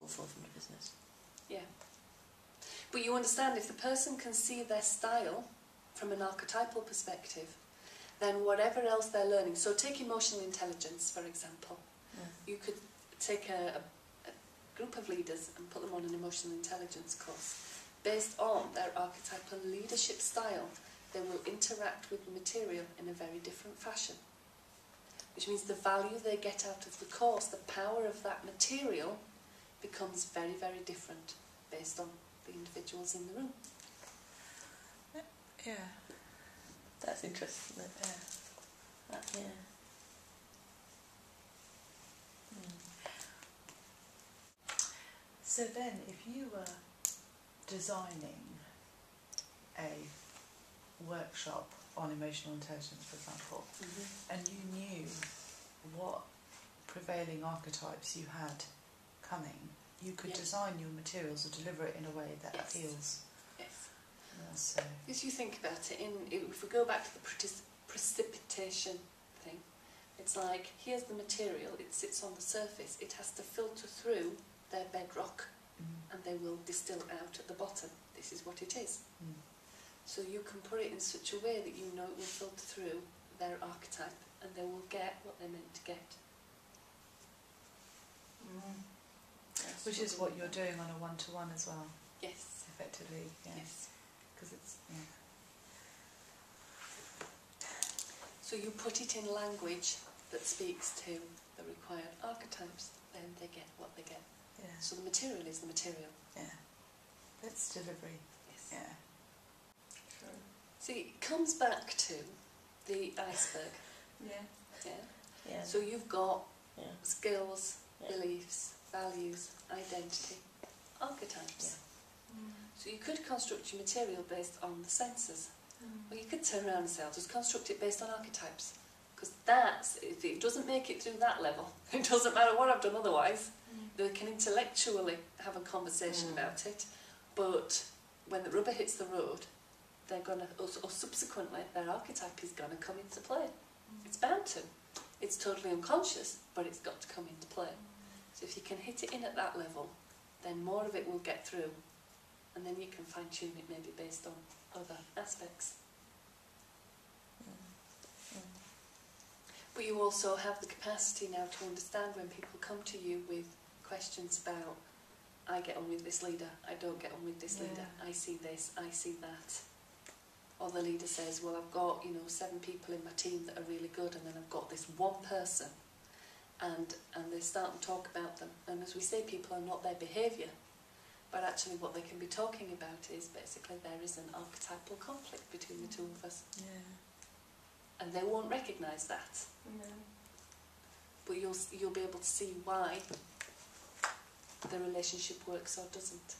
forefront of business. Yeah. But you understand, if the person can see their style from an archetypal perspective, then whatever else they're learning, so take emotional intelligence, for example. You could take a group of leaders and put them on an emotional intelligence course. Based on their archetypal leadership style, they will interact with the material in a very different fashion. Which means the value they get out of the course, the power of that material, becomes very, very different based on the individuals in the room. Yeah. That's interesting, isn't it? Yeah. Yeah. So then, if you were designing a workshop on emotional intelligence, for example, and you knew what prevailing archetypes you had coming, you could design your materials or deliver it in a way that appeals. Yes. So. If you think about it, if we go back to the precipitation thing, it's like, here's the material, it sits on the surface, it has to filter through their bedrock, and they will distill out at the bottom. This is what it is. So you can put it in such a way that you know it will filter through their archetype, and they will get what they're meant to get. Which is what you're doing on a one-to-one as well. Yes. Effectively, yeah. Yes. Because it's, So you put it in language that speaks to the required archetypes, then they get what they get. Yeah. So the material is the material. Yeah. It's delivery. Yes. Yeah. True. See, it comes back to the iceberg. Yeah. Yeah. So you've got skills, Yeah. beliefs, values, identity, archetypes. So you could construct your material based on the senses. Or you could turn around and say, I'll just construct it based on archetypes. Because if it doesn't make it through that level, it doesn't matter what I've done otherwise. They can intellectually have a conversation about it, but when the rubber hits the road, they're going to, or subsequently, their archetype is going to come into play. It's bound to. It's totally unconscious, but it's got to come into play. So if you can hit it in at that level, then more of it will get through, and then you can fine-tune it maybe based on other aspects. But you also have the capacity now to understand when people come to you with questions about, I get on with this leader, I don't get on with this leader, I see this, I see that. Or the leader says, well, I've got 7 people in my team that are really good, and then I've got this one person, and they start to talk about them. And as we say, people are not their behaviour, but actually what they can be talking about is basically there is an archetypal conflict between the two of us. And they won't recognise that. But you'll be able to see why the relationship works or doesn't.